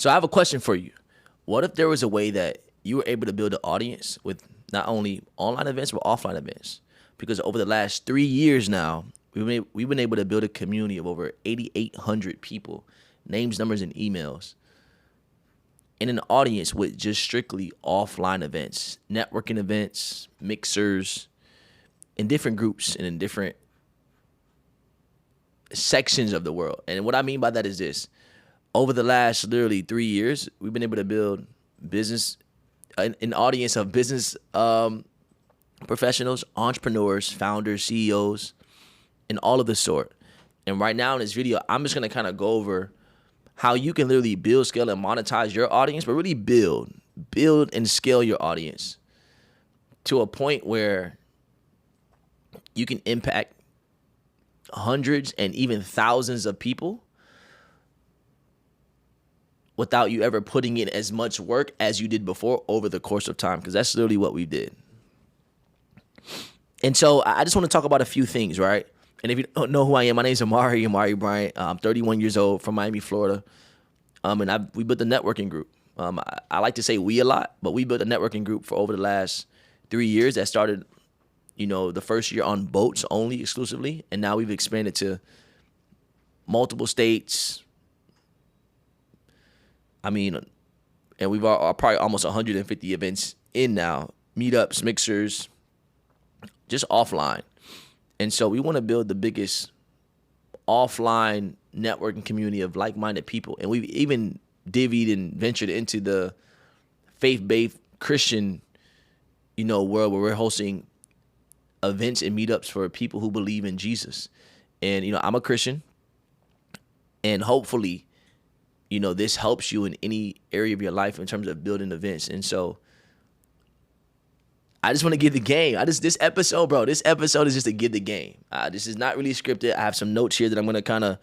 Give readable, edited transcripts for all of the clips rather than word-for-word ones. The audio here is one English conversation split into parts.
So I have a question for you. What if there was a way that you were able to build an audience with not only online events but offline events? Because over the last 3 years now, we've been able to build a community of over 8,800 people, names, numbers, and emails, in an audience with just strictly offline events, networking events, mixers, in different groups and in different sections of the world. And what I mean by that is this. Over the last literally 3 years, we've been able to build an audience of business professionals, entrepreneurs, founders, CEOs, and all of the sort. And right now in this video, I'm just going to kind of go over how you can literally build, scale, and monetize your audience, but really build and scale your audience to a point where you can impact hundreds and even thousands of people without you ever putting in as much work as you did before over the course of time, because that's literally what we did. And so I just want to talk about a few things, right? And if you don't know who I am, my name is Amari Bryant. I'm 31 years old from Miami, Florida. And we built a networking group. I like to say we a lot, but we built a networking group for over the last 3 years that started, the first year on boats only exclusively. And now we've expanded to multiple states. And we've probably almost 150 events in now, meetups, mixers, just offline. And so we want to build the biggest offline networking community of like-minded people. And we've even divvied and ventured into the faith-based Christian, world where we're hosting events and meetups for people who believe in Jesus. And, I'm a Christian, and hopefully, this helps you in any area of your life in terms of building events. And so I just want to give the game. This episode is just to give the game. This is not really scripted. I have some notes here that I'm going to kind of,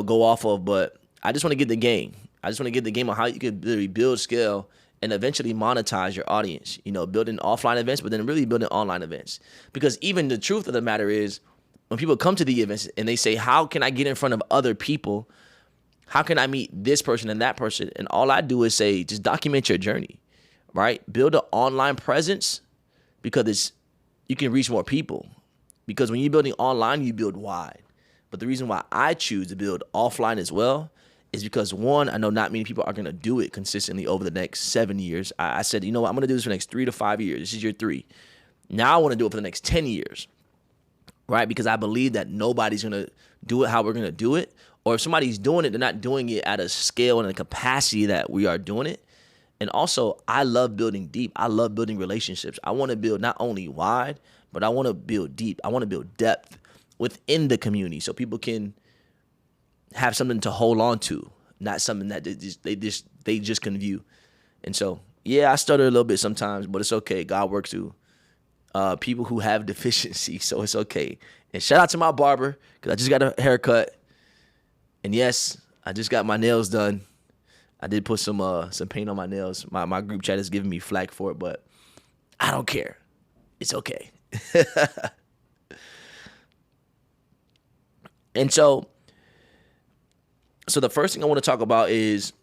go off of, but I just want to give the game. I just want to give the game on how you can literally build, scale, and eventually monetize your audience, building offline events, but then really building online events. Because even the truth of the matter is, when people come to the events and they say, how can I get in front of other people? How can I meet this person and that person? And all I do is say, just document your journey, right? Build an online presence, because you can reach more people. Because when you're building online, you build wide. But the reason why I choose to build offline as well is because, one, I know not many people are going to do it consistently over the next 7 years. I said, I'm going to do this for the next 3 to 5 years. This is year 3. Now I want to do it for the next 10 years, right? Because I believe that nobody's going to do it how we're going to do it. Or if somebody's doing it, they're not doing it at a scale and a capacity that we are doing it. And also, I love building deep. I love building relationships. I want to build not only wide, but I want to build deep. I want to build depth within the community so people can have something to hold on to, not something that they just can view. And so, yeah, I stutter a little bit sometimes, but it's okay. God works through people who have deficiency, so it's okay. And shout out to my barber, because I just got a haircut. And yes, I just got my nails done. I did put some paint on my nails. My group chat is giving me flack for it, but I don't care. It's okay. And so the first thing I want to talk about is,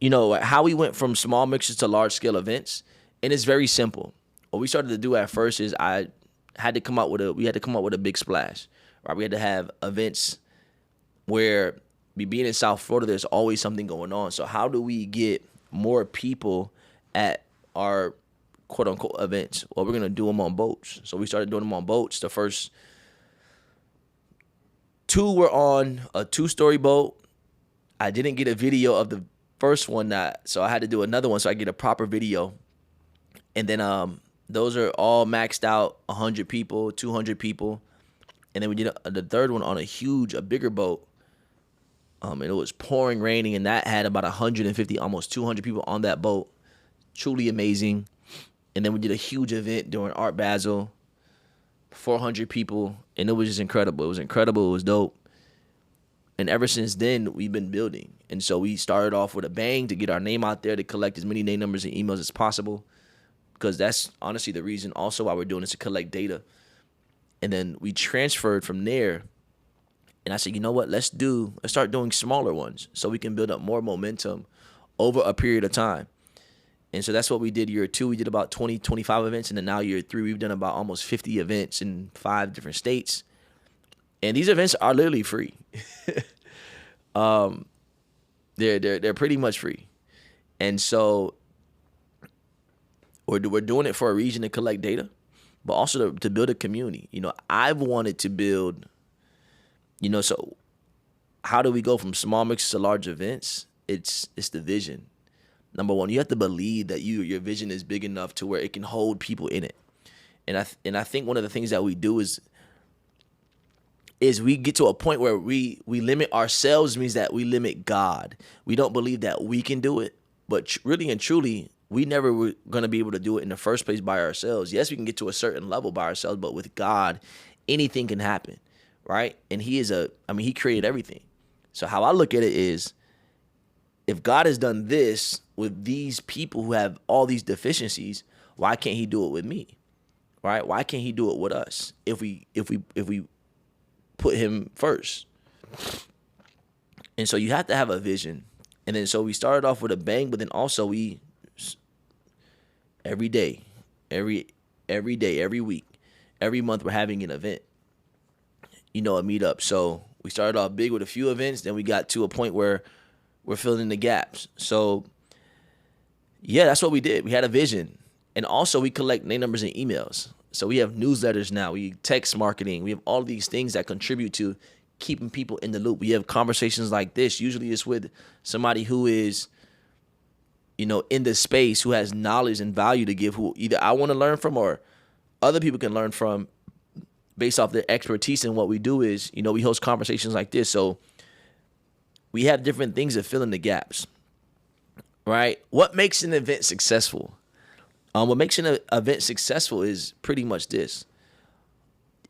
how we went from small mixers to large scale events. And it's very simple. What we started to do at first is we had to come up with a big splash, right? We had to have events where, being in South Florida, there's always something going on. So how do we get more people at our quote unquote events? Well, we're going to do them on boats. So we started doing them on boats. The first 2 were on a 2-story boat. I didn't get a video of the first one, so I had to do another one so I get a proper video. And then those are all maxed out, 100 people, 200 people. And then we did the third one on a bigger boat. And it was pouring, raining, and that had about 150, almost 200 people on that boat. Truly amazing. And then we did a huge event during Art Basel, 400 people, and it was just incredible. It was incredible. It was dope. And ever since then, we've been building. And so we started off with a bang to get our name out there, to collect as many name numbers and emails as possible, because that's honestly the reason also why we're doing this, to collect data. And then we transferred from there. And I said, you know what, let's start doing smaller ones so we can build up more momentum over a period of time. And so that's what we did year 2. We did about 20, 25 events. And then now year 3, we've done about almost 50 events in 5 different states. And these events are literally free. They're pretty much free. And so we're doing it for a reason, to collect data, but also to build a community. I've wanted to build, so how do we go from small mixes to large events? It's the vision. Number one, you have to believe that your vision is big enough to where it can hold people in it. And I think one of the things that we do is we get to a point where we limit ourselves, means that we limit God. We don't believe that we can do it, but really and truly, we never were going to be able to do it in the first place by ourselves. Yes, we can get to a certain level by ourselves, but with God, anything can happen, right? And He created everything. So how I look at it is, if God has done this with these people who have all these deficiencies, why can't He do it with me, right? Why can't He do it with us if we put Him first? And so you have to have a vision. And then so we started off with a bang, but then also we every day, every week, every month we're having an event, a meetup. So we started off big with a few events, then we got to a point where we're filling in the gaps. So yeah, that's what we did. We had a vision. And also we collect name, numbers, and emails. So we have newsletters now. We text marketing. We have all these things that contribute to keeping people in the loop. We have conversations like this. Usually it's with somebody who is, in the space, who has knowledge and value to give, who either I want to learn from or other people can learn from based off their expertise. And what we do is, we host conversations like this. So we have different things that fill in the gaps, right? What makes an event successful? What makes an event successful is pretty much this.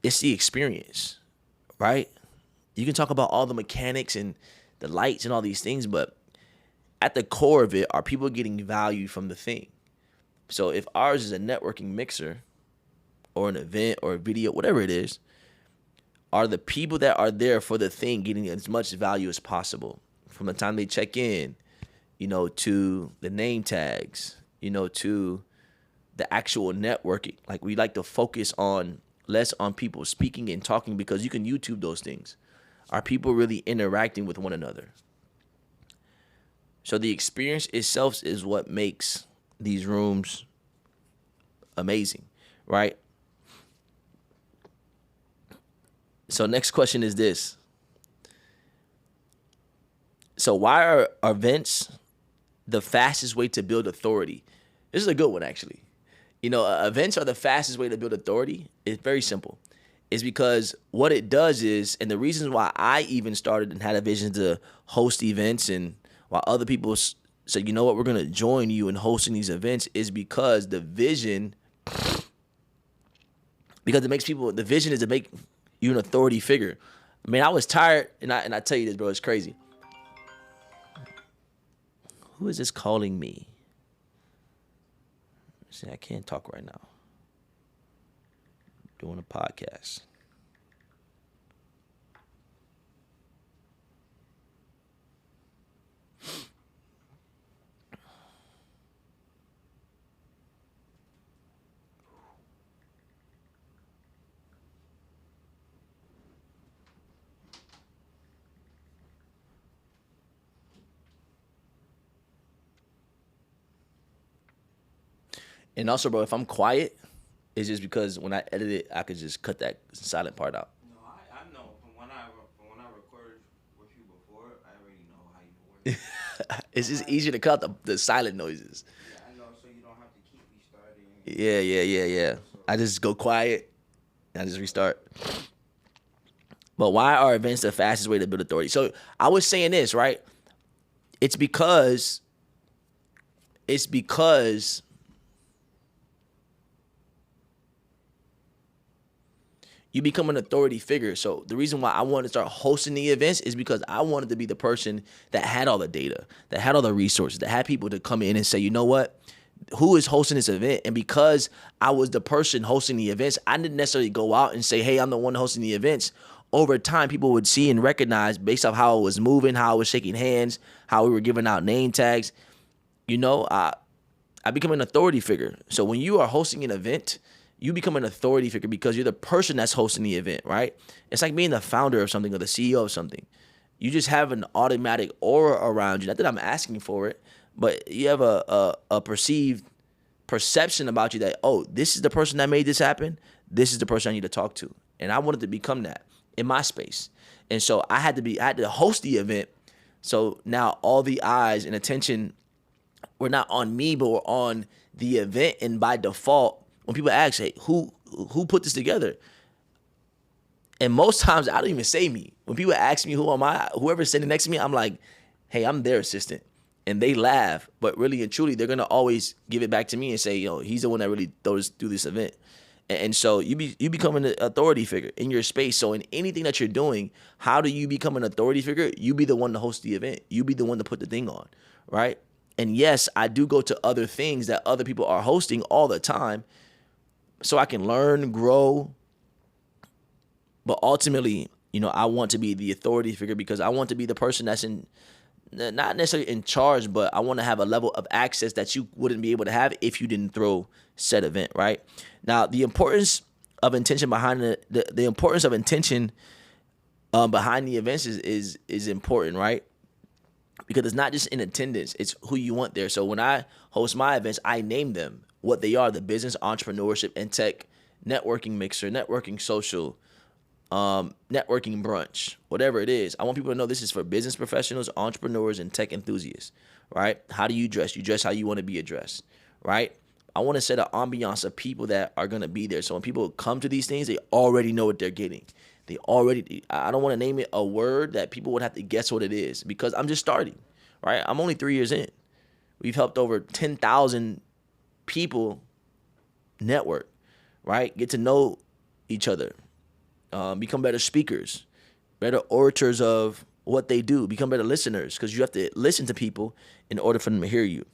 It's the experience, right? You can talk about all the mechanics and the lights and all these things, but at the core of it, are people getting value from the thing? So if ours is a networking mixer or an event or a video, whatever it is, are the people that are there for the thing getting as much value as possible from the time they check in, to the name tags, to the actual networking? Like, we like to focus on less on people speaking and talking, because you can YouTube those things. Are people really interacting with one another? So the experience itself is what makes these rooms amazing, right? So next question is this. So why are events the fastest way to build authority? This is a good one, actually. Events are the fastest way to build authority. It's very simple. It's because what it does is, and the reasons why I even started and had a vision to host events, and while other people said, we're going to join you in hosting these events, is because the vision, the vision is to make you an authority figure. I mean, I was tired, and I tell you this, bro, it's crazy. Who is this calling me? See, I can't talk right now. Doing a podcast. And also, bro, if I'm quiet, it's just because when I edit it, I could just cut that silent part out. No, I know from when I recorded with you before, I already know how you work. It's just easier to cut the silent noises. Yeah, I know, so you don't have to keep restarting. Yeah. I just go quiet and I just restart. But why are events the fastest way to build authority? So I was saying this, right? It's because you become an authority figure. So the reason why I wanted to start hosting the events is because I wanted to be the person that had all the data, that had all the resources, that had people to come in and say, you know what? Who is hosting this event? And because I was the person hosting the events, I didn't necessarily go out and say, hey, I'm the one hosting the events. Over time, people would see and recognize based off how I was moving, how I was shaking hands, how we were giving out name tags. you know, I become an authority figure. So when you are hosting an event, you become an authority figure because you're the person that's hosting the event, right? It's like being the founder of something or the CEO of something. You just have an automatic aura around you. Not that I'm asking for it, but you have a perceived perception about you that, oh, this is the person that made this happen. This is the person I need to talk to. And I wanted to become that in my space. And so I had to host the event. So now all the eyes and attention were not on me, but were on the event. And by default, when people ask, hey, who put this together? And most times I don't even say me. When people ask me who am I, whoever's sitting next to me, I'm like, hey, I'm their assistant. And they laugh, but really and truly, they're gonna always give it back to me and say, yo, he's the one that really throws through this event. And so you become an authority figure in your space. So in anything that you're doing, how do you become an authority figure? You be the one to host the event. You be the one to put the thing on, right? And yes, I do go to other things that other people are hosting all the time so I can learn, grow. But ultimately, you know, I want to be the authority figure because I want to be the person that's not necessarily in charge, but I want to have a level of access that you wouldn't be able to have if you didn't throw said event, right? Now, the importance of intention behind the importance of intention behind the events is important, right? Because it's not just in attendance, it's who you want there. So when I host my events, I name them what they are: the business, entrepreneurship, and tech networking mixer, networking social, networking brunch, whatever it is. I want people to know this is for business professionals, entrepreneurs, and tech enthusiasts, right? How do you dress? You dress how you want to be addressed, right? I want to set an ambiance of people that are going to be there. So when people come to these things, they already know what they're getting. I don't want to name it a word that people would have to guess what it is because I'm just starting, right? I'm only 3 years in. We've helped over 10,000 people network, right? Get to know each other, become better speakers, better orators of what they do, become better listeners because you have to listen to people in order for them to hear you,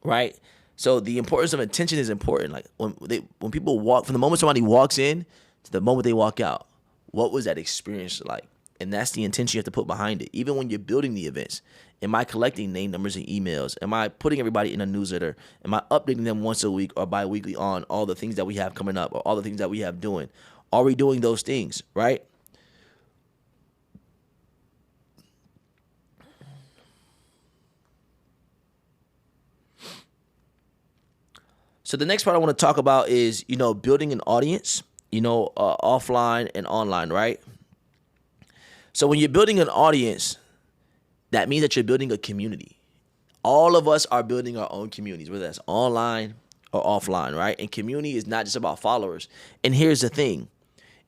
right? So the importance of attention is important. Like when people walk, from the moment somebody walks in to the moment they walk out, what was that experience like? And that's the intention you have to put behind it. Even when you're building the events, am I collecting name, numbers, and emails? Am I putting everybody in a newsletter? Am I updating them once a week or bi-weekly on all the things that we have coming up or all the things that we have doing? Are we doing those things, right? So the next part I want to talk about is, you know, building an audience, you know, offline and online, right? So when you're building an audience, that means that you're building a community. All of us are building our own communities, whether that's online or offline, right? And community is not just about followers. And here's the thing.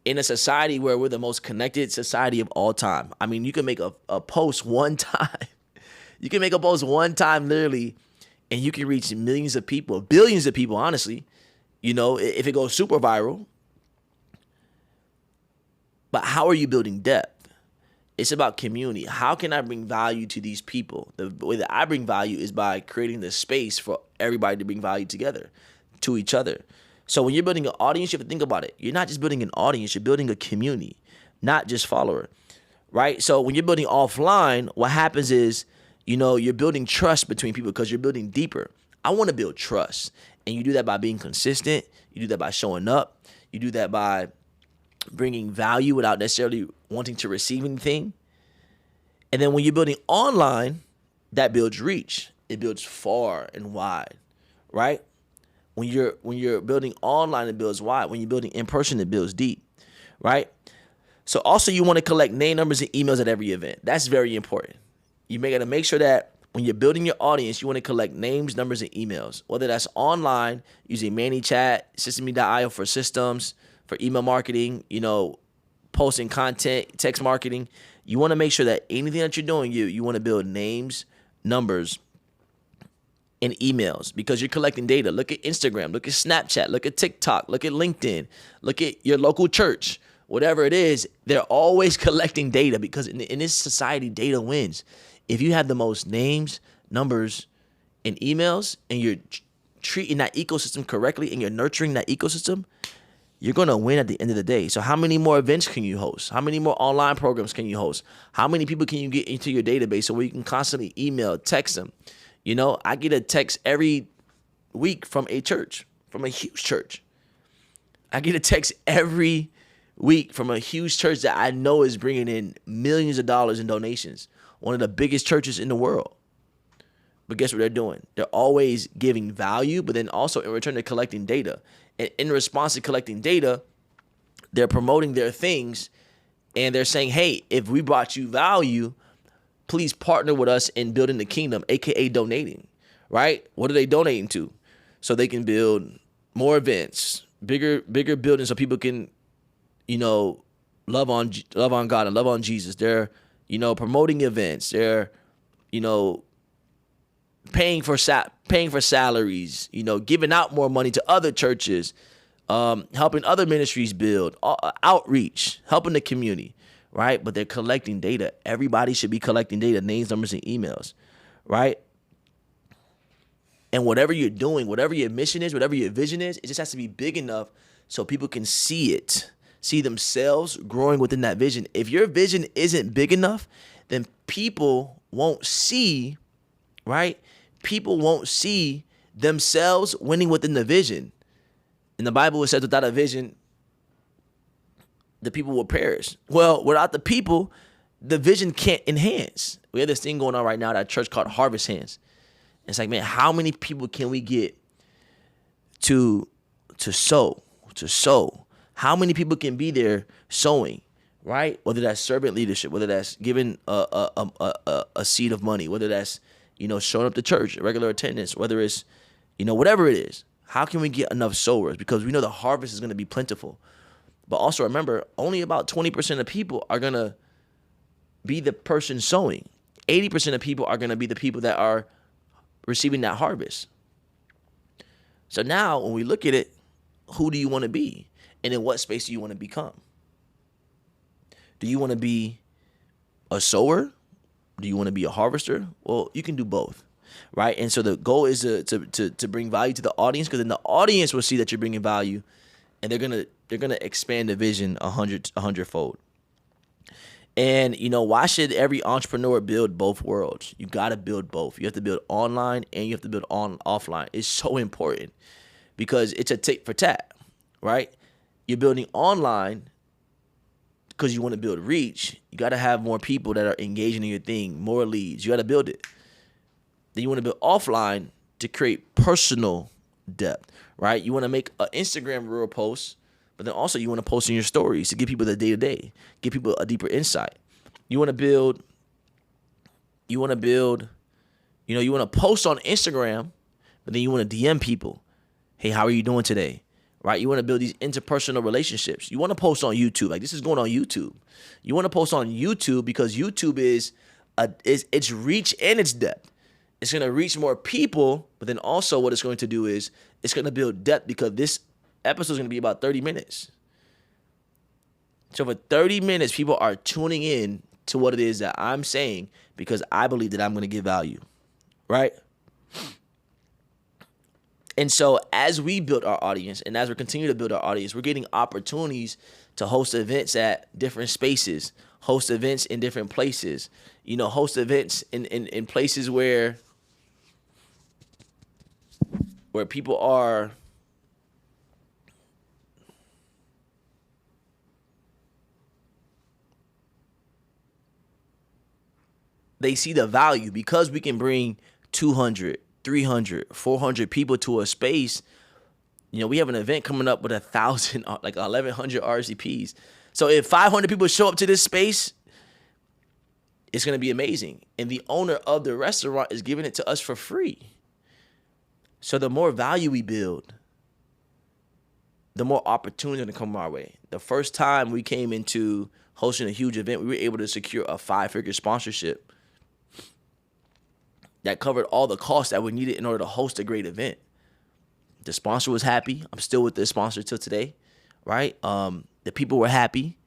In a society where we're the most connected society of all time, I mean, you can make a post one time. You can make a post one time, literally, and you can reach millions of people, billions of people, honestly, you know, if it goes super viral. But how are you building depth? It's about community. How can I bring value to these people? The way that I bring value is by creating the space for everybody to bring value together, to each other. So when you're building an audience, you have to think about it. You're not just building an audience, you're building a community, not just follower, right? So when you're building offline, what happens is, you know, you're building trust between people because you're building deeper. I want to build trust. And you do that by being consistent. You do that by showing up. You do that by bringing value without necessarily wanting to receive anything. And then when you're building online, that builds reach. It builds far and wide, right? When you're building online, it builds wide. When you're building in person, it builds deep, right? So also you want to collect name, numbers, and emails at every event. That's very important. You got to make sure that when you're building your audience, you want to collect names, numbers, and emails. Whether that's online, using ManyChat, Systeme.io for systems, for email marketing, you know, posting content, text marketing. You want to make sure that anything that you're doing, you want to build names, numbers, and emails because you're collecting data. Look at Instagram, look at Snapchat, look at TikTok, look at LinkedIn, look at your local church. Whatever it is, they're always collecting data because in this society, data wins. If you have the most names, numbers, and emails, and you're treating that ecosystem correctly and you're nurturing that ecosystem, you're going to win at the end of the day. So how many more events can you host? How many more online programs can you host? How many people can you get into your database so where you can constantly email, text them, You know, I get a text every week from a church, from a huge church. I get a text every week from a huge church that I know is bringing in millions of dollars in donations. One of the biggest churches in the world. But guess what they're doing? They're always giving value, but then also in return, they're collecting data. And in response to collecting data, they're promoting their things, and they're saying, hey, if we brought you value, please partner with us in building the kingdom, aka donating, right? What are they donating to? So they can build more events, bigger buildings, so people can, you know, love on God and love on Jesus. They're, you know, promoting events. They're, you know, paying for salaries, you know, giving out more money to other churches, helping other ministries build, outreach, helping the community, right? But they're collecting data. Everybody should be collecting data, names, numbers, and emails, right? And whatever you're doing, whatever your mission is, whatever your vision is, it just has to be big enough so people can see it, see themselves growing within that vision. If your vision isn't big enough, then people won't see, right? People won't see themselves winning within the vision. In the Bible, it says without a vision, the people will perish. Well, without the people, the vision can't enhance. We have this thing going on right now at our church called Harvest Hands. It's like, man, how many people can we get to sow? How many people can be there sowing, right? Whether that's servant leadership, whether that's giving a seed of money, whether that's, you know, showing up to church, regular attendance, whether it's, you know, whatever it is. How can we get enough sowers? Because we know the harvest is going to be plentiful. But also remember, only about 20% of people are going to be the person sowing. 80% of people are going to be the people that are receiving that harvest. So now when we look at it, who do you want to be? And in what space do you want to become? Do you want to be a sower? Do you want to be a harvester? Well, you can do both, right? And so the goal is to bring value to the audience, because then the audience will see that you're bringing value, and they're gonna expand the vision 100-fold. And you know, why should every entrepreneur build both worlds? You got to build both. You have to build online and you have to build offline. It's so important because it's a tit for tat, right? You're building online because you want to build reach. You got to have more people that are engaging in your thing, more leads. You got to build it. Then you want to build offline to create personal depth, right? You want to make an Instagram reel post, but then also you want to post in your stories to give people the day-to-day, give people a deeper insight. You want to build, you want to post on Instagram, but then you want to DM people. Hey, how are you doing today? Right? You want to build these interpersonal relationships. You want to post on YouTube. Like, this is going on YouTube. You want to post on YouTube because YouTube is its reach and its depth. It's going to reach more people, but then also what it's going to do is it's going to build depth, because this episode is going to be about 30 minutes. So for 30 minutes, people are tuning in to what it is that I'm saying because I believe that I'm going to give value, right? And so as we build our audience and as we continue to build our audience, we're getting opportunities to host events at different spaces, host events in different places, you know, host events in places where people are they see the value, because we can bring 200, 300, 400 people to a space. You know, we have an event coming up with 1,000, like 1,100 RSVPs. So if 500 people show up to this space, it's going to be amazing. And the owner of the restaurant is giving it to us for free. So the more value we build, the more opportunities are going to come our way. The first time we came into hosting a huge event, we were able to secure a 5-figure sponsorship that covered all the costs that we needed in order to host a great event. The sponsor was happy. I'm still with the sponsor till today, right? The people were happy.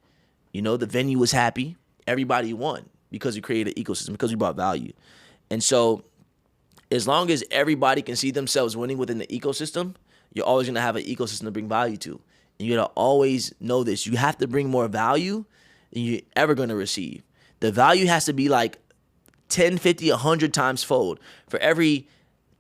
You know, the venue was happy. Everybody won because we created an ecosystem, because we brought value. And so as long as everybody can see themselves winning within the ecosystem, you're always going to have an ecosystem to bring value to. And you got to always know this. You have to bring more value than you're ever going to receive. The value has to be like 10, 50, 100 times fold. For every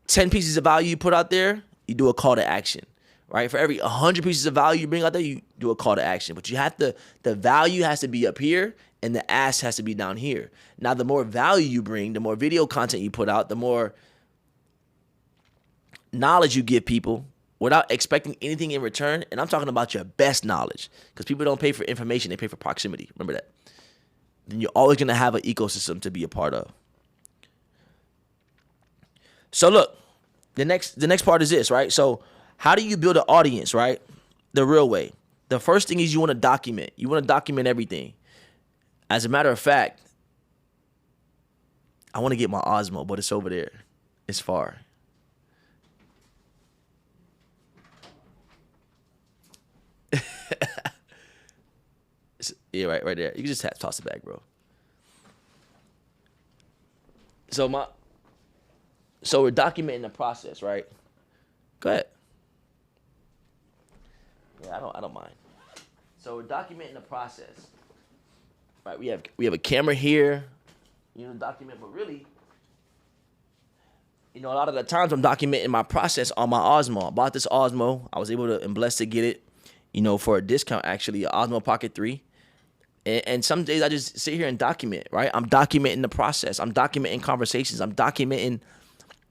10 pieces of value you put out there, you do a call to action, right? For every 100 pieces of value you bring out there, you do a call to action. But you have to, the value has to be up here and the ask has to be down here. Now, the more value you bring, the more video content you put out, the more knowledge you give people without expecting anything in return. And I'm talking about your best knowledge, because people don't pay for information, they pay for proximity. Remember that. Then you're always going to have an ecosystem to be a part of. So look, the next part is this, right? So how do you build an audience, right? The real way. The first thing is you want to document. You want to document everything. As a matter of fact, I want to get my Osmo, but it's over there. It's far. Yeah, right there. You can just toss it back, bro. So we're documenting the process, right? Go ahead. Yeah, I don't mind. So we're documenting the process, right? We have a camera here, document, but really, a lot of the times I'm documenting my process on my Osmo. I bought this Osmo. I was able to and blessed to get it, for a discount, actually, an Osmo Pocket 3. And some days I just sit here and document, right? I'm documenting the process. I'm documenting conversations. I'm documenting,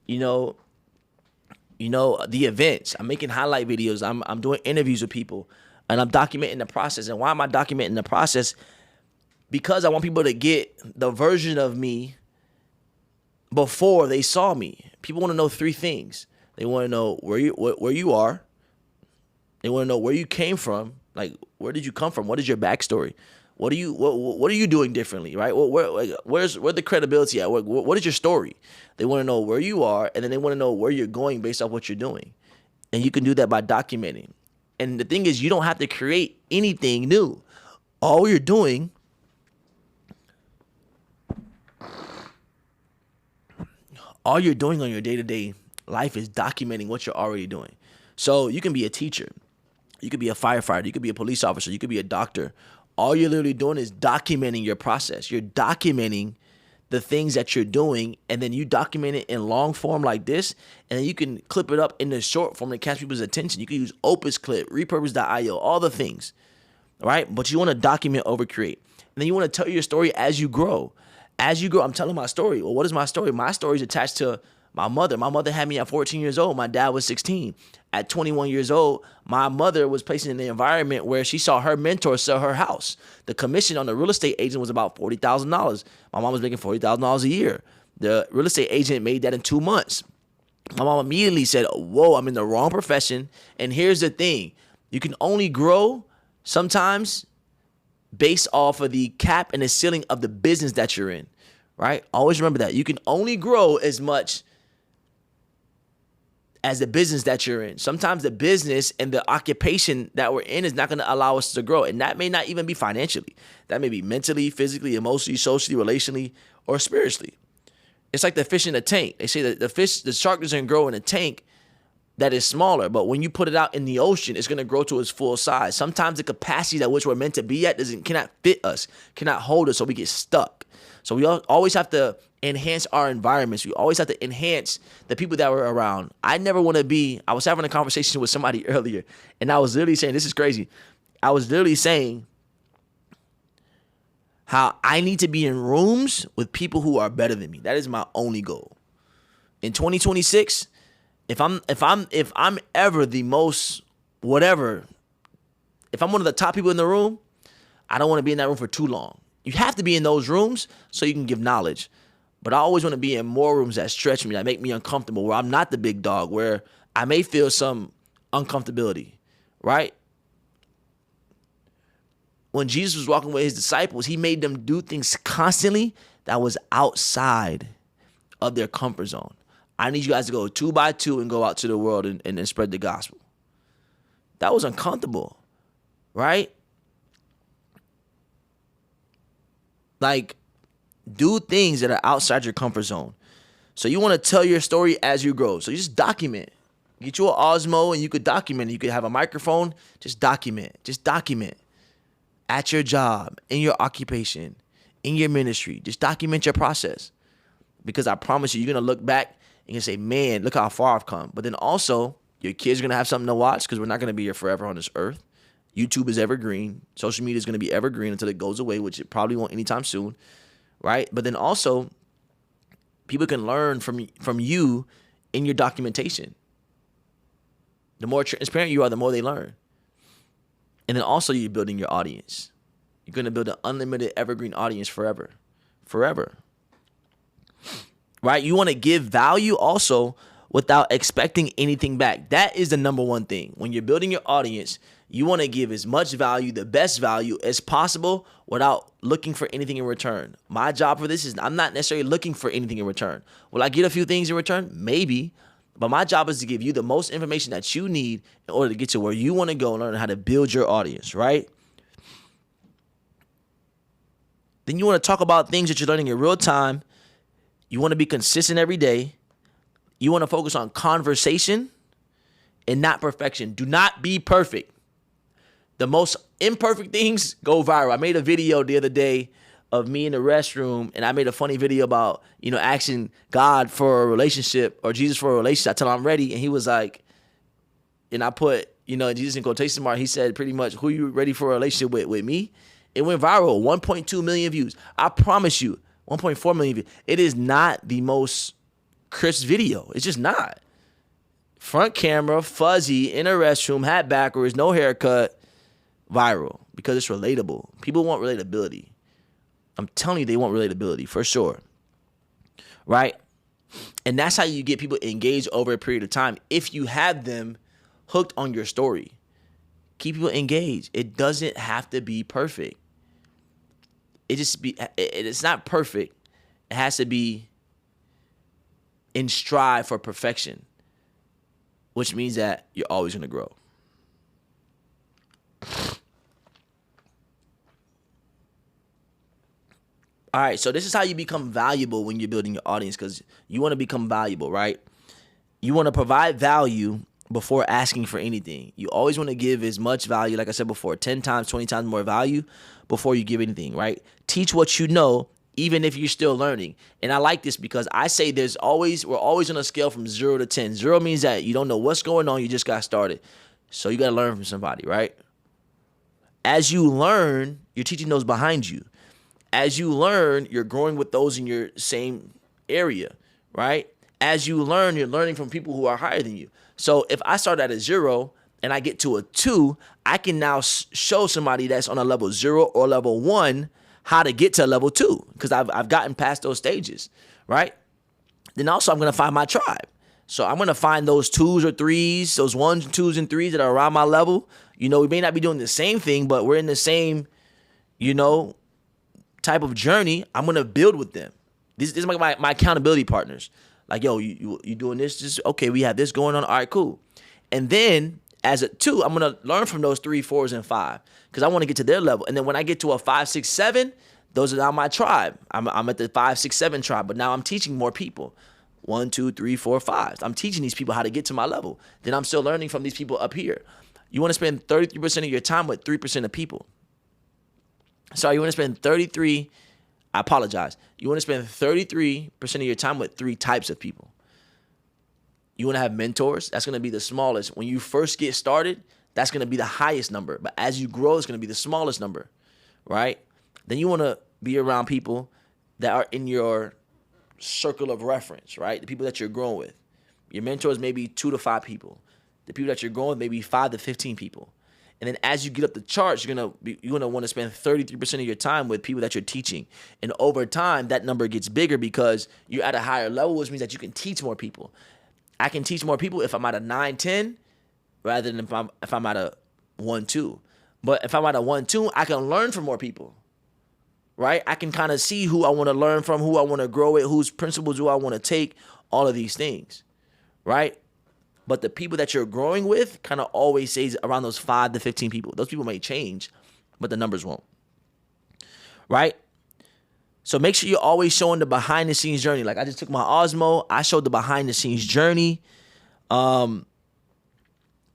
the events. I'm making highlight videos. I'm doing interviews with people, and I'm documenting the process. And why am I documenting the process? Because I want people to get the version of me before they saw me. People want to know 3 things. They want to know where you are. They want to know where you came from. Like, where did you come from? What is your backstory? What are you doing differently, right? Where's the credibility at? What is your story? They want to know where you are, and then they want to know where you're going based off what you're doing. And you can do that by documenting. And the thing is, you don't have to create anything new. All you're doing on your day-to-day life is documenting what you're already doing. So you can be a teacher. You could be a firefighter. You could be a police officer. You could be a doctor. All you're literally doing is documenting your process. You're documenting the things that you're doing, and then you document it in long form like this, and then you can clip it up in the short form to catch people's attention. You can use Opus Clip, Repurpose.io, all the things, right? But you want to document over create. And then you want to tell your story as you grow. As you grow, I'm telling my story. Well, what is my story? My story is attached to my mother. My mother had me at 14 years old. My dad was 16. At 21 years old, my mother was placed in an environment where she saw her mentor sell her house. The commission on the real estate agent was about $40,000. My mom was making $40,000 a year. The real estate agent made that in 2 months. My mom immediately said, whoa, I'm in the wrong profession. And here's the thing. You can only grow sometimes based off of the cap and the ceiling of the business that you're in, right? Always remember that. You can only grow as much as the business that you're in. Sometimes the business and the occupation that we're in is not going to allow us to grow. And that may not even be financially. That may be mentally, physically, emotionally, socially, relationally, or spiritually. It's like the fish in a tank. They say that the shark doesn't grow in a tank that is smaller, but when you put it out in the ocean, it's going to grow to its full size. Sometimes the capacity at which we're meant to be at cannot fit us, cannot hold us, so we get stuck. So we always have to enhance our environments. We always have to enhance the people that we're around. I was having a conversation with somebody earlier, and I was literally saying, this is crazy. I was literally saying how I need to be in rooms with people who are better than me. That is my only goal. In 2026, if I'm ever the most whatever, if I'm one of the top people in the room, I don't want to be in that room for too long. You have to be in those rooms so you can give knowledge. But I always want to be in more rooms that stretch me, that make me uncomfortable, where I'm not the big dog, where I may feel some uncomfortability, right? When Jesus was walking with his disciples, he made them do things constantly that was outside of their comfort zone. I need you guys to go 2 by 2 and go out to the world and spread the gospel. That was uncomfortable, right? Like, do things that are outside your comfort zone. So you want to tell your story as you grow. So you just document. Get you an Osmo and you could document. You could have a microphone. Just document. Just document. At your job, in your occupation, in your ministry. Just document your process. Because I promise you, you're going to look back and you say, man, look how far I've come. But then also, your kids are going to have something to watch because we're not going to be here forever on this earth. YouTube is evergreen. Social media is going to be evergreen until it goes away, which it probably won't anytime soon, right? But then also, people can learn from you in your documentation. The more transparent you are, the more they learn. And then also, you're building your audience. You're going to build an unlimited evergreen audience forever. Forever. Right? You want to give value also without expecting anything back. That is the number one thing. When you're building your audience, you want to give as much value, the best value as possible without looking for anything in return. My job for this is I'm not necessarily looking for anything in return. Will I get a few things in return? Maybe. But my job is to give you the most information that you need in order to get to where you want to go and learn how to build your audience, right? Then you want to talk about things that you're learning in real time. You want to be consistent every day. You want to focus on conversation and not perfection. Do not be perfect. The most imperfect things go viral. I made a video the other day of me in the restroom, and I made a funny video about, asking God for a relationship or Jesus for a relationship. I tell him I'm ready, and he was like, and I put, Jesus in quotation mark. He said pretty much, who you ready for a relationship with me? It went viral, 1.2 million views. I promise you, 1.4 million views. It is not the most crisp video. It's just not. Front camera, fuzzy, in a restroom, hat backwards, no haircut, viral because it's relatable. People want relatability. I'm telling you, they want relatability for sure. Right? And that's how you get people engaged over a period of time if you have them hooked on your story. Keep people engaged. It doesn't have to be perfect. It's not perfect. It has to be in strive for perfection, which means that you're always going to grow. All right, so this is how you become valuable when you're building your audience, because you want to become valuable, right? You want to provide value before asking for anything. You always want to give as much value, like I said before, 10 times, 20 times more value before you give anything, right? Teach what you know, even if you're still learning. And I like this because I say we're always on a scale from 0 to 10. 0 means that you don't know what's going on, you just got started. So you got to learn from somebody, right? As you learn, you're teaching those behind you. As you learn, you're growing with those in your same area, right? As you learn, you're learning from people who are higher than you. So if I start at a 0 and I get to a 2, I can now show somebody that's on a level 0 or level 1 how to get to level 2 because I've gotten past those stages, right? Then also I'm going to find my tribe. So I'm going to find those 2s or 3s, those 1s, 2s, and 3s that are around my level. We may not be doing the same thing, but we're in the same, type of journey. I'm going to build with them. This is my accountability partners. Like, yo, you doing this? Just, okay, we have this going on. All right, cool. And then as a 2, I'm going to learn from those 3, 4s, and 5 because I want to get to their level. And then when I get to a 5, 6, 7, those are now my tribe. I'm at the 5, 6, 7 tribe, but now I'm teaching more people. 1, 2, 3, 4, 5. I'm teaching these people how to get to my level. Then I'm still learning from these people up here. You want to spend 33% of your time with 3% of people. Sorry, you want to spend 33, I apologize. You want to spend 33% of your time with 3 types of people. You want to have mentors. That's going to be the smallest. When you first get started, that's going to be the highest number. But as you grow, it's going to be the smallest number, right? Then you want to be around people that are in your circle of reference, right? The people that you're growing with. Your mentors may be 2 to 5 people. The people that you're growing with may be 5 to 15 people. And then as you get up the charts, you're gonna want to spend 33% of your time with people that you're teaching. And over time, that number gets bigger because you're at a higher level, which means that you can teach more people. I can teach more people if I'm at a 9, 10, rather than if I'm at a 1, 2. But if I'm at a 1, 2, I can learn from more people, right? I can kind of see who I want to learn from, who I want to grow with, whose principles do I want to take, all of these things, right? But the people that you're growing with kind of always stays around those 5 to 15 people. Those people may change, but the numbers won't. Right? So make sure you're always showing the behind the scenes journey. Like I just took my Osmo. I showed the behind the scenes journey. I'm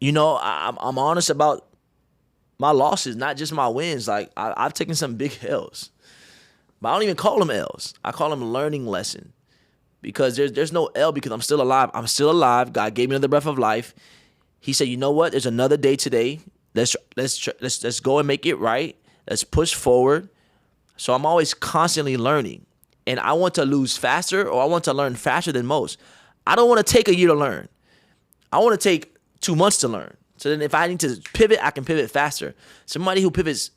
honest about my losses, not just my wins. Like I've taken some big L's. But I don't even call them L's. I call them learning lesson. because there's no L because I'm still alive. I'm still alive. God gave me another breath of life. He said, you know what? There's another day today. Let's go and make it right. Let's push forward. So I'm always constantly learning. And I want to lose faster, or I want to learn faster than most. I don't want to take a year to learn. I want to take 2 months to learn. So then if I need to pivot, I can pivot faster. Somebody who pivots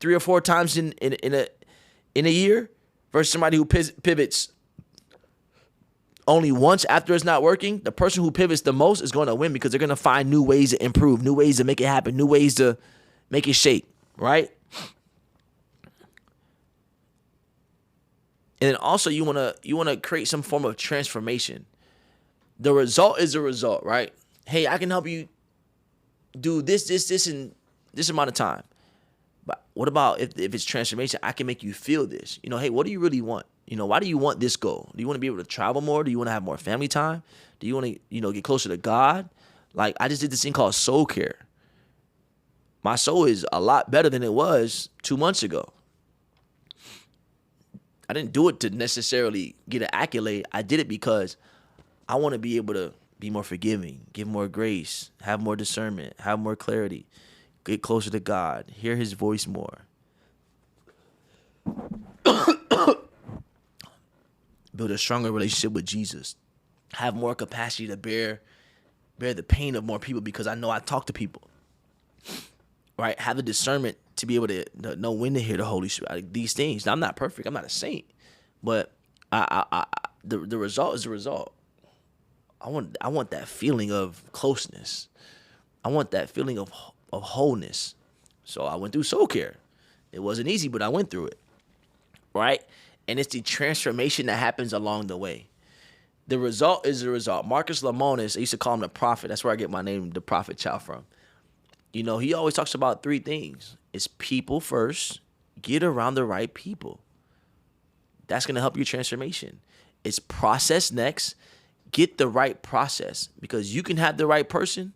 3 or 4 times in a year versus somebody who pivots only once after it's not working, the person who pivots the most is going to win because they're going to find new ways to improve, new ways to make it happen, new ways to make it shake, right? And then also you want to create some form of transformation. The result is the result, right? Hey, I can help you do this in this amount of time. But what about if it's transformation? I can make you feel this. Hey, what do you really want? Why do you want this goal? Do you want to be able to travel more? Do you want to have more family time? Do you want to, get closer to God? Like, I just did this thing called soul care. My soul is a lot better than it was 2 months ago. I didn't do it to necessarily get an accolade. I did it because I want to be able to be more forgiving, give more grace, have more discernment, have more clarity, get closer to God, hear his voice more. Build a stronger relationship with Jesus. Have more capacity to bear the pain of more people because I know I talk to people. Right? Have the discernment to be able to know when to hear the Holy Spirit. Like, these things. Now, I'm not perfect. I'm not a saint. But the result is the result. I want that feeling of closeness. I want that feeling of wholeness. So I went through soul care. It wasn't easy, but I went through it. Right? And it's the transformation that happens along the way. The result is the result. Marcus Lemonis, I used to call him the prophet. That's where I get my name, the prophet child, from. He always talks about 3 things. It's people first. Get around the right people. That's going to help your transformation. It's process next. Get the right process, because you can have the right person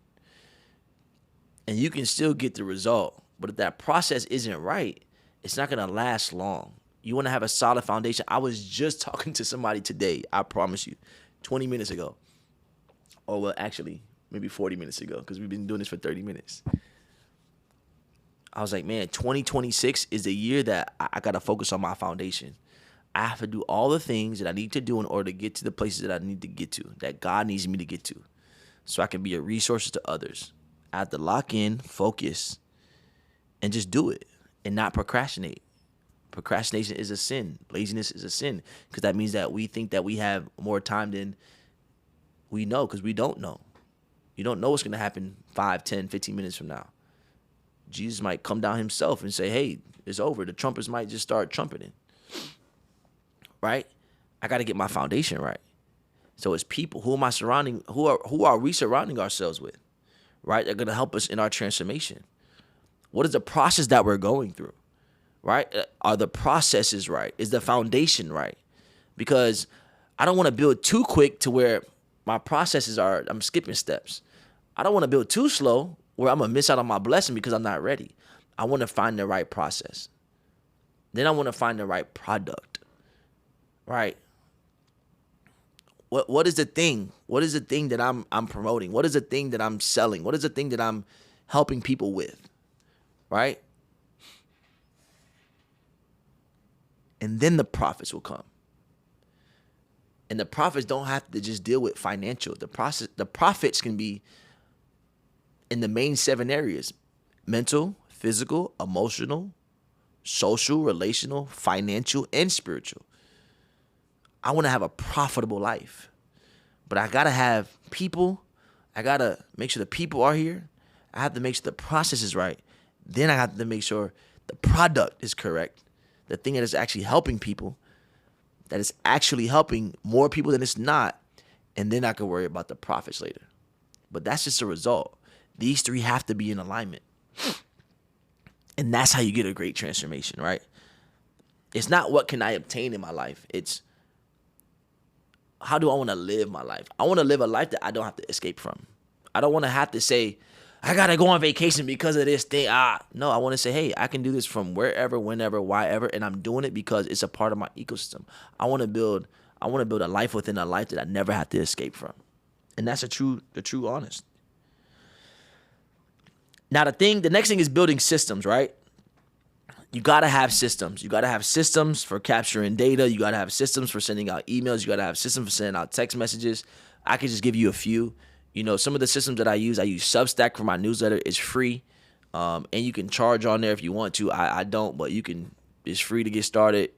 and you can still get the result. But if that process isn't right, it's not going to last long. You want to have a solid foundation. I was just talking to somebody today, I promise you, 20 minutes ago. Or, well, actually, maybe 40 minutes ago, because we've been doing this for 30 minutes. I was like, man, 2026 is the year that I got to focus on my foundation. I have to do all the things that I need to do in order to get to the places that I need to get to, that God needs me to get to, so I can be a resource to others. I have to lock in, focus, and just do it and not procrastinate. Procrastination is a sin. Laziness is a sin, because that means that we think that we have more time than we know, because we don't know. You don't know what's going to happen 5, 10, 15 minutes from now. Jesus might come down himself and say, hey, it's over. The trumpets might just start trumpeting. Right? I got to get my foundation right. So it's people. Who am I surrounding? Who are we surrounding ourselves with? Right? They're going to help us in our transformation. What is the process that we're going through? Right? Are the processes right? Is the foundation right? Because I don't want to build too quick to where my processes I'm skipping steps. I don't want to build too slow where I'm going to miss out on my blessing because I'm not ready. I want to find the right process. Then I want to find the right product. Right? What is the thing? What is the thing that I'm promoting? What is the thing that I'm selling? What is the thing that I'm helping people with? Right? And then the profits will come. And the profits don't have to just deal with financial. The profits can be in the main 7 areas: mental, physical, emotional, social, relational, financial, and spiritual. I want to have a profitable life, but I got to have people. I got to make sure the people are here. I have to make sure the process is right. Then I have to make sure the product is correct. The thing that is actually helping people, that is actually helping more people than it's not. And then I can worry about the profits later. But that's just a result. These 3 have to be in alignment. And that's how you get a great transformation, right? It's not what can I obtain in my life. It's how do I want to live my life? I want to live a life that I don't have to escape from. I don't want to have to say, I got to go on vacation because of this thing. No, I want to say, hey, I can do this from wherever, whenever, whyever, and I'm doing it because it's a part of my ecosystem. I want to build I want to build a life within a life that I never have to escape from. And that's the true honest. Now the next thing is building systems, right? You gotta have systems. You gotta have systems for capturing data. You gotta have systems for sending out emails. You gotta have systems for sending out text messages. I can just give you a few. Some of the systems that I use Substack for my newsletter. It's free. And you can charge on there if you want to. I don't, but you can. It's free to get started.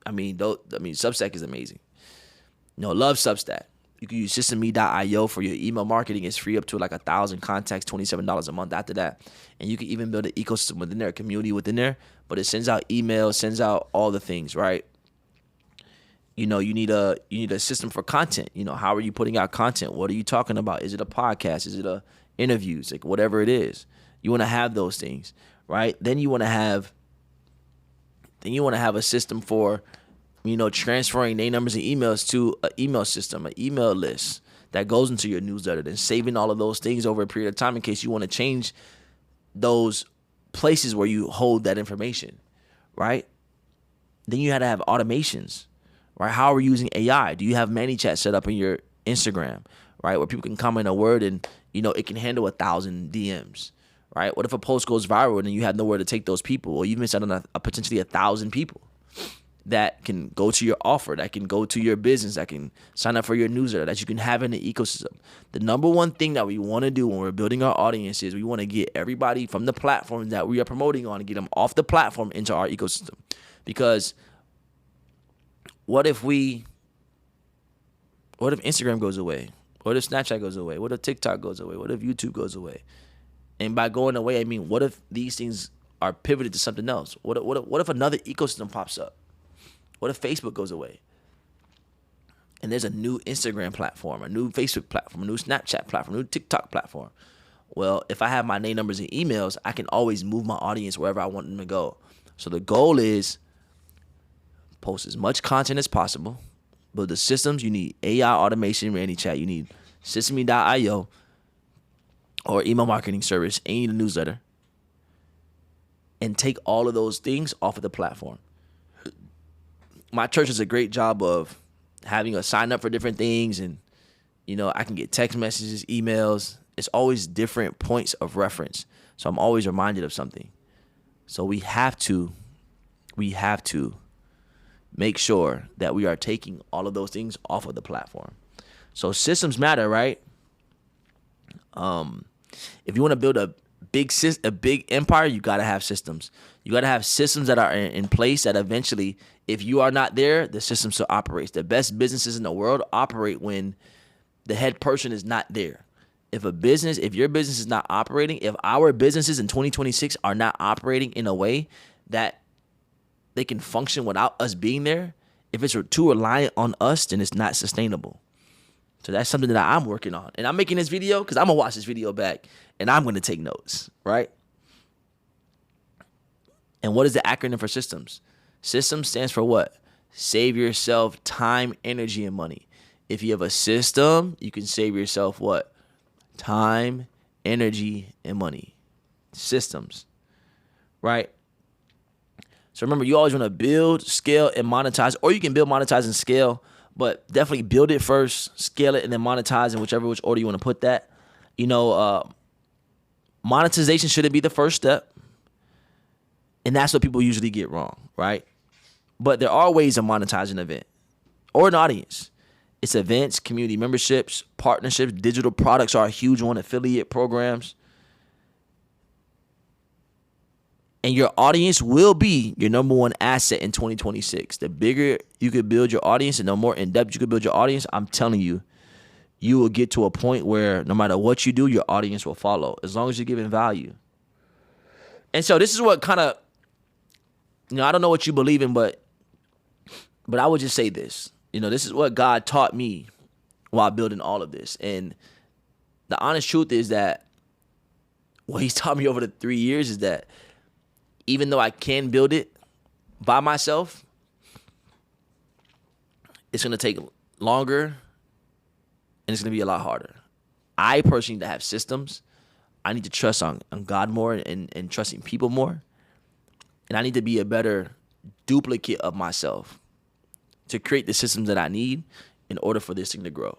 Substack is amazing. Love Substack. You can use systeme.io for your email marketing. It's free up to like 1,000 contacts, $27 a month after that. And you can even build an ecosystem within there, a community within there. But it sends out emails, sends out all the things, right? You need a system for content. How are you putting out content? What are you talking about? Is it a podcast? Is it a interviews? Like whatever it is. You want to have those things, right? Then you want to have a system for transferring name, numbers, and emails to an email system, an email list that goes into your newsletter, then saving all of those things over a period of time in case you want to change those places where you hold that information, right? Then you had to have automations, right? How are you using AI? Do you have ManyChat set up in your Instagram, right? Where people can comment a word and, it can handle 1,000 DMs, right? What if a post goes viral and you have nowhere to take those people? Or you've missed out on a potentially 1,000 people that can go to your offer, that can go to your business, that can sign up for your newsletter, that you can have in the ecosystem. The number one thing that we want to do when we're building our audience is we want to get everybody from the platform that we are promoting on and get them off the platform into our ecosystem. Because what if Instagram goes away? What if Snapchat goes away? What if TikTok goes away? What if YouTube goes away? And by going away, I mean, what if these things are pivoted to something else? What if another ecosystem pops up? What if Facebook goes away? And there's a new Instagram platform, a new Facebook platform, a new Snapchat platform, a new TikTok platform. Well, if I have my name, numbers, and emails, I can always move my audience wherever I want them to go. So the goal is post as much content as possible. Build the systems. You need AI automation, ManyChat. You need systeme.io or email marketing service, and you need a newsletter. And take all of those things off of the platform. My church does a great job of having us sign up for different things, and I can get text messages, emails. It's always different points of reference, so I'm always reminded of something. So we have to make sure that we are taking all of those things off of the platform. So systems matter, right? If you want to build a big empire, you got to have systems. You got to have systems that are in place that eventually, if you are not there, the system still operates. The best businesses in the world operate when the head person is not there. If your business is not operating, if our businesses in 2026 are not operating in a way that they can function without us being there, if it's too reliant on us, then it's not sustainable. So that's something that I'm working on. And I'm making this video because I'm going to watch this video back and I'm going to take notes, right? And what is the acronym for systems? Systems stands for what? Save yourself time, energy, and money. If you have a system, you can save yourself what? Time, energy, and money. Systems, right? So remember, you always want to build, scale, and monetize, or you can build, monetize, and scale, but definitely build it first, scale it, and then monetize in which order you want to put that. Monetization shouldn't be the first step, and that's what people usually get wrong, right? But there are ways of monetizing an event or an audience. It's events, community memberships, partnerships, digital products are a huge one, affiliate programs. And your audience will be your number one asset in 2026. The bigger you could build your audience and the more in-depth you could build your audience, I'm telling you, you will get to a point where no matter what you do, your audience will follow as long as you're giving value. And so this is what kind of, I don't know what you believe in, but I would just say this. This is what God taught me while building all of this. And the honest truth is that what he's taught me over the 3 years is that even though I can build it by myself, it's going to take longer and it's going to be a lot harder. I personally need to have systems. I need to trust on God more and trusting people more. And I need to be a better duplicate of myself to create the systems that I need in order for this thing to grow.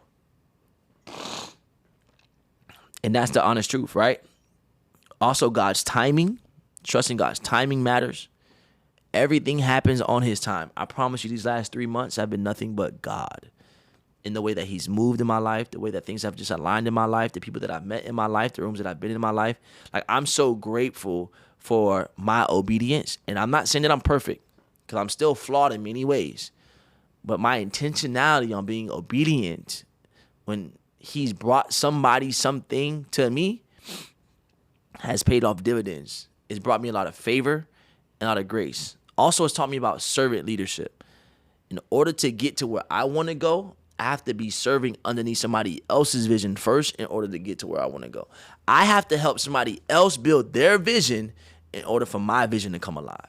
And that's the honest truth, right? Also, God's timing, trusting God's timing matters. Everything happens on his time. I promise you, these last 3 months have been nothing but God. In the way that he's moved in my life, the way that things have just aligned in my life, the people that I've met in my life, the rooms that I've been in my life. Like, I'm so grateful for my obedience. And I'm not saying that I'm perfect, because I'm still flawed in many ways. But my intentionality on being obedient when he's brought somebody, something to me, has paid off dividends. It's brought me a lot of favor and a lot of grace. Also, it's taught me about servant leadership. In order to get to where I want to go, I have to be serving underneath somebody else's vision first in order to get to where I want to go. I have to help somebody else build their vision in order for my vision to come alive.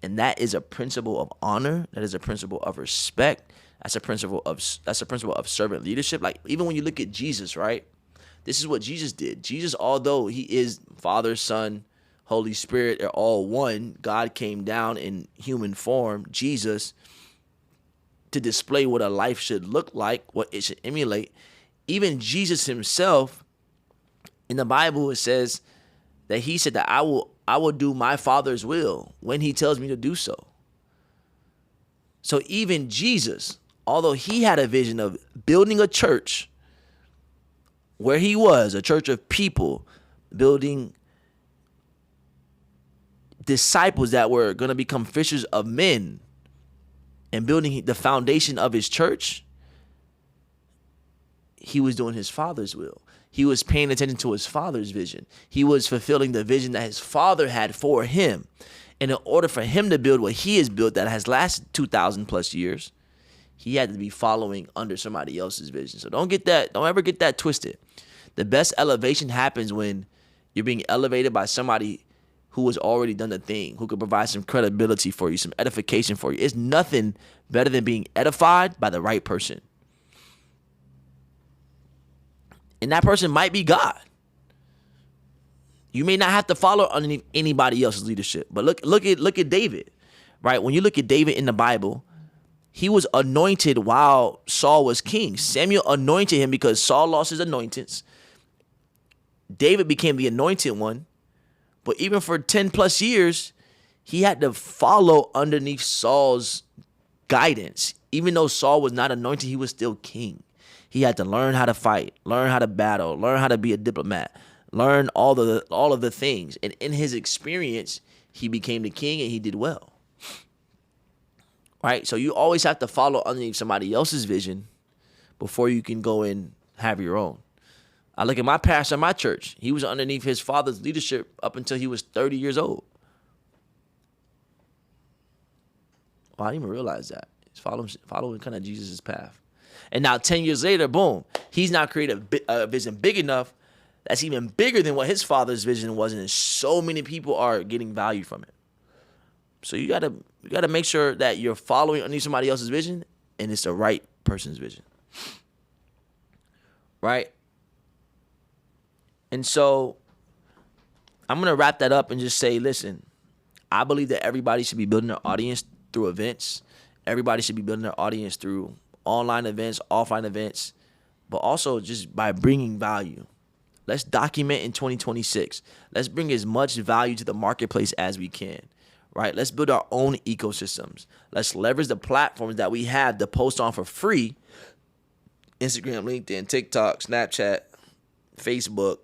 And that is a principle of honor. That is a principle of respect. That's a principle of servant leadership. Like, even when you look at Jesus, right? This is what Jesus did. Jesus, although he is Father, Son, Holy Spirit, they're all one. God came down in human form, Jesus, to display what a life should look like, what it should emulate. Even Jesus himself, in the Bible, it says that he said that I will do my Father's will when he tells me to do so. So even Jesus, although he had a vision of building a church where he was, a church of people, building disciples that were going to become fishers of men, and building the foundation of his church, he was doing his Father's will. He was paying attention to his Father's vision. He was fulfilling the vision that his Father had for him. And in order for him to build what he has built that has lasted 2,000 plus years, he had to be following under somebody else's vision. So don't ever get that twisted. The best elevation happens when you're being elevated by somebody who has already done the thing, who could provide some credibility for you, some edification for you. It's nothing better than being edified by the right person. And that person might be God. You may not have to follow underneath anybody else's leadership. But look at David, right? When you look at David in the Bible, he was anointed while Saul was king. Samuel anointed him because Saul lost his anointings. David became the anointed one. But even for 10 plus years, he had to follow underneath Saul's guidance. Even though Saul was not anointed, he was still king. He had to learn how to fight, learn how to battle, learn how to be a diplomat, learn all of the things. And in his experience, he became the king and he did well. Right? So you always have to follow underneath somebody else's vision before you can go and have your own. I look at my pastor in my church. He was underneath his father's leadership up until he was 30 years old. Well, I didn't even realize that. He's following kind of Jesus' path. And now 10 years later, boom, he's now created a vision big enough that's even bigger than what his father's vision was, and so many people are getting value from it. So you gotta make sure that you're following underneath somebody else's vision, and it's the right person's vision. Right? And so I'm going to wrap that up and just say, listen, I believe that everybody should be building their audience through events. Everybody should be building their audience through online events, offline events, but also just by bringing value. Let's document in 2026. Let's bring as much value to the marketplace as we can, right? Let's build our own ecosystems. Let's leverage the platforms that we have to post on for free. Instagram, LinkedIn, TikTok, Snapchat, Facebook,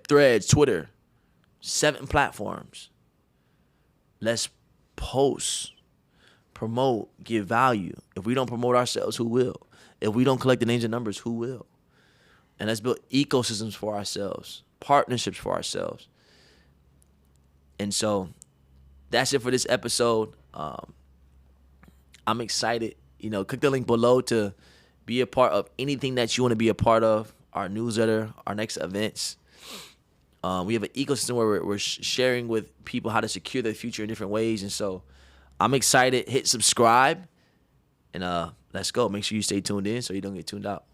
Threads, Twitter, 7 platforms. Let's post, promote, give value. If we don't promote ourselves, who will? If we don't collect the names and numbers, who will? And let's build ecosystems for ourselves, partnerships for ourselves. And so that's it for this episode. I'm excited. Click the link below to be a part of anything that you want to be a part of, our newsletter, our next events. We have an ecosystem where we're sharing with people how to secure their future in different ways. And so I'm excited. Hit subscribe and let's go. Make sure you stay tuned in so you don't get tuned out.